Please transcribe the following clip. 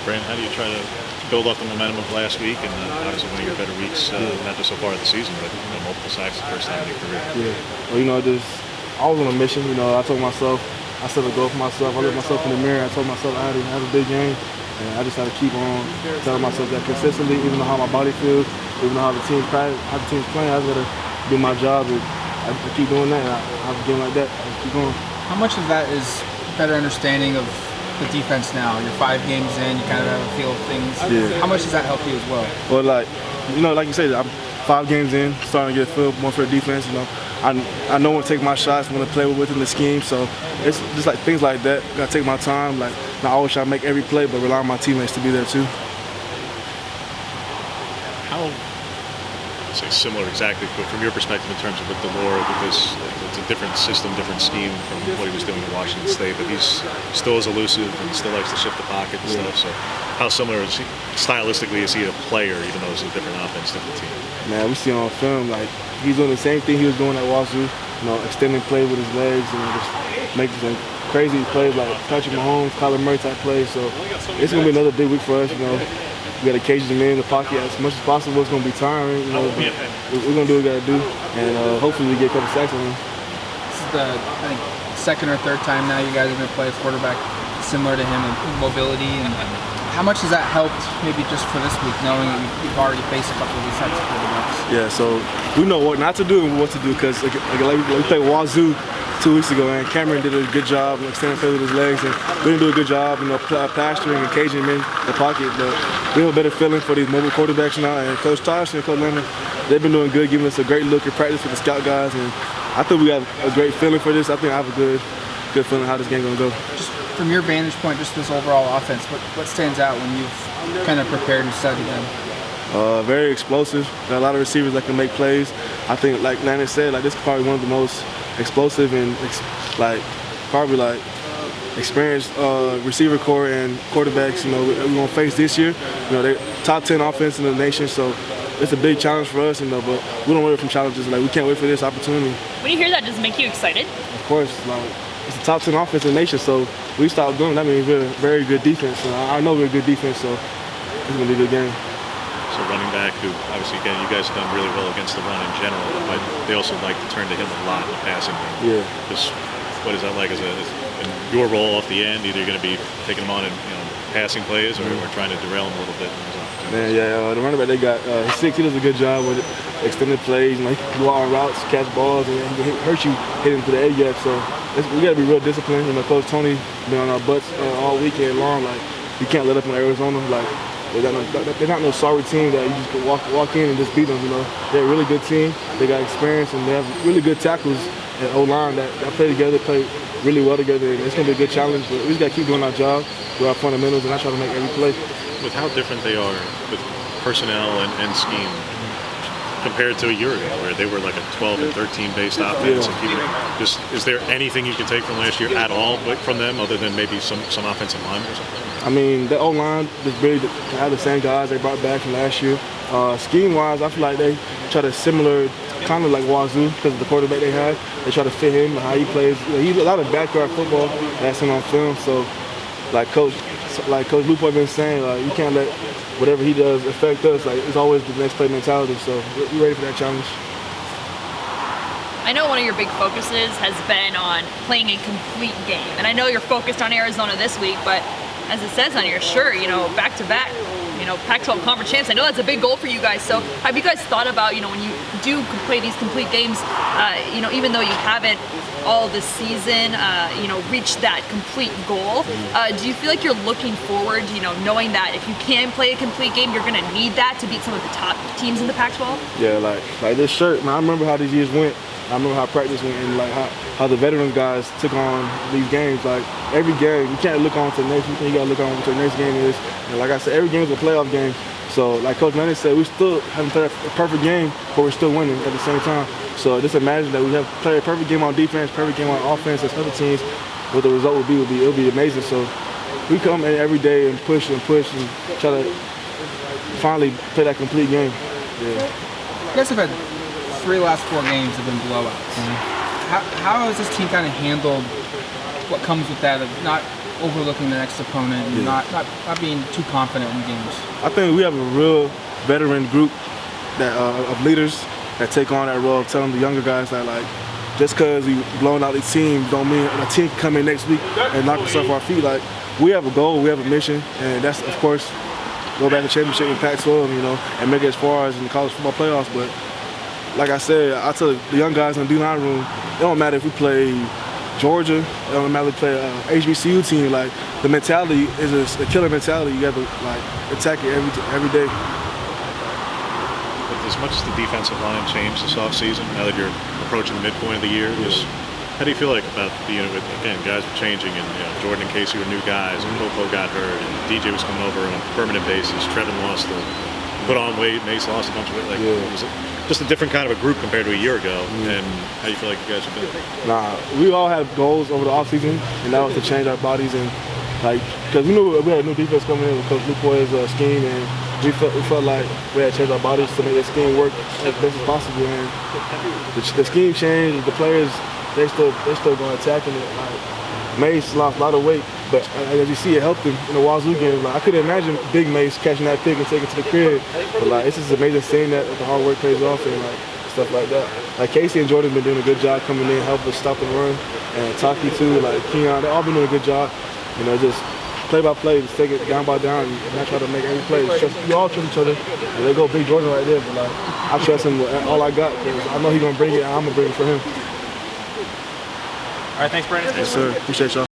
Brandon, how do you try to build off the momentum of last week and obviously one of your better weeks, not just so far in the season, but multiple sacks the first time in your career? Yeah. Well, just I was on a mission. I told myself, I set a goal for myself. I looked myself in the mirror. I told myself I had to have a big game, and I just had to keep on telling myself that consistently, even though how my body feels, even though how the team's playing, I just gotta do my job. And I keep doing that. And I have a game like that. I just keep going. How much of that is better understanding of the defense now? You're 5 games in, you kind of have a feel of things. Yeah. How much does that help you as well? Well, like you said, I'm 5 games in, starting to get a feel more for the defense. I know when to take my shots, when to play within the scheme. So it's just like things like that. Gotta take my time. Like not always try to make every play, but rely on my teammates to be there too. How, say similar exactly, but from your perspective in terms of with Delora, because it's a different system, different scheme from what he was doing in Washington State, but he's still as elusive and still likes to shift the pocket and stuff. So how similar is he, stylistically, is he a player, even though it's a different offense, different team? Man, we see on film, like, he's doing the same thing he was doing at Wazoo, extending play with his legs and just making some crazy plays like Patrick Mahomes, Kyler Murray type plays. So it's going to be another big week for us, We got to cage him in the pocket as much as possible. It's going to be tiring, but we're going to do what we got to do, and hopefully we get a couple sacks on him. This is the, I think, second or third time now you guys are going to play a quarterback similar to him in mobility. And how much has that helped maybe just for this week, knowing that you've already faced a couple of these types of quarterbacks? Yeah, so we know what not to do and what to do, because like we played Wazoo 2 weeks ago, and Cameron did a good job extending play with his legs, and we didn't do a good job, pasturing and caging him in the pocket. But we have a better feeling for these mobile quarterbacks now, and Coach Tosh and Coach Lineman, they've been doing good, giving us a great look at practice with the scout guys, and I think we have a great feeling for this. I think I have a good feeling how this game's gonna go. Just from your vantage point, just this overall offense, what stands out when you've kind of prepared and studied them? Very explosive. Got a lot of receivers that can make plays. I think, like Landon said, this is probably one of the most explosive and probably experienced receiver core and quarterbacks. We're gonna face this year. They're top 10 offense in the nation, so it's a big challenge for us. But we don't wait from challenges. We can't wait for this opportunity. When you hear that, does it make you excited? Of course. It's the top 10 offense in the nation, so we stop doing that means we're a very good defense. And I know we're a good defense, so it's gonna be a good game. So running back, who obviously, again, you guys have done really well against the run in general, but they also like to turn to him a lot in the passing game. Yeah. Just what is that like in your role off the end? Either you're going to be taking him on in passing plays, or trying to derail him a little bit. Man, yeah, the running back they got, he's 6. He does a good job with extended plays. He can go out on routes, catch balls, and he hurt you hitting to the A gap. So we got to be real disciplined. Coach Tony been on our butts all weekend long. You can't let up on Arizona. They're not no sorry team that you just can walk in and just beat them. They're a really good team. They got experience, and they have really good tackles and O-line that play together, play really well together. And it's gonna be a good challenge, but we just gotta keep doing our job, do our fundamentals, and I try to make every play. With how different they are with personnel and scheme compared to a year ago, where they were like a 12 and 13 based offense, and is there anything you can take from last year at all, but from them, other than maybe some offensive line or something? I mean, the O-line just really have the same guys they brought back from last year. Scheme-wise, I feel like they try to similar, kind of like Wazoo, because of the quarterback they had. They try to fit him and how he plays. He's a lot of backyard football that's on film. So, Coach Lupo been saying, you can't let whatever he does affect us. It's always the next play mentality. So we're ready for that challenge. I know one of your big focuses has been on playing a complete game, and I know you're focused on Arizona this week, but as it says on your shirt, back-to-back, Pac-12 conference champs. I know that's a big goal for you guys. So have you guys thought about, when you do play these complete games, even though you haven't all this season, reached that complete goal, do you feel like you're looking forward, knowing that if you can play a complete game, you're going to need that to beat some of the top teams in the Pac-12? Yeah, like this shirt, man, I remember how these years went. I remember how practice went, and how the veteran guys took on these games. Every game, you can't look on to the next. You gotta look on to the next game is. And like I said, every game is a playoff game. So like Coach Lennon said, we still haven't played a perfect game, but we're still winning at the same time. So just imagine that we have played a perfect game on defense, perfect game on offense as other teams. What the result would be it'll be amazing. So we come in every day and push and try to finally play that complete game. Yeah. You guys have had 3 last 4 games have been blowouts. How has this team kind of handled what comes with that, of not overlooking the next opponent and not being too confident in games? I think we have a real veteran group that of leaders that take on that role of telling the younger guys that, like, just because we blown out these teams don't mean a team can come in next week and knock us off our feet. Like, we have a goal, we have a mission, and that's, of course, go back to championship in Pac-12, you know, and make it as far as in the college football playoffs. But like I said, I tell the young guys in the D9 room, it don't matter if we play Georgia, it don't matter if we play an HBCU team. Like, the mentality is a killer mentality. You have to, like, attack it every day. As much as the defensive line changed this offseason, now that you're approaching the midpoint of the year, just how do you feel like about the unit? Again, guys were changing, and Jordan and Casey were new guys, and Popo got hurt, and DJ was coming over on a permanent basis. Trevin put on weight, Mace lost a bunch of weight. Like, was it just a different kind of a group compared to a year ago? And how do you feel like you guys have been? Nah, we all had goals over the offseason, and that was to change our bodies and, like, because we knew we had a new defense coming in with Coach Luke Boyd's scheme, and we felt like we had to change our bodies to make that scheme work as best as possible. And the scheme changed. The players, they still going attacking it. Like, Mace lost a lot of weight, but as you see, it helped him in the Wazoo game. Like, I couldn't imagine Big Mace catching that pick and taking it to the crib. But, like, it's just amazing seeing that the hard work pays off and, like, stuff like that. Like, Casey and Jordan been doing a good job coming in, helping us stop and run, and Taki too. Like, Keon, they all been doing a good job. You know, just play by play, just take it down by down, and not try to make every play. We all trust each other. And they go Big Jordan right there, but, like, I trust him with all I got because I know he's gonna bring it, and I'm gonna bring it for him. All right, thanks, Brandon. Yes, sir. Appreciate y'all.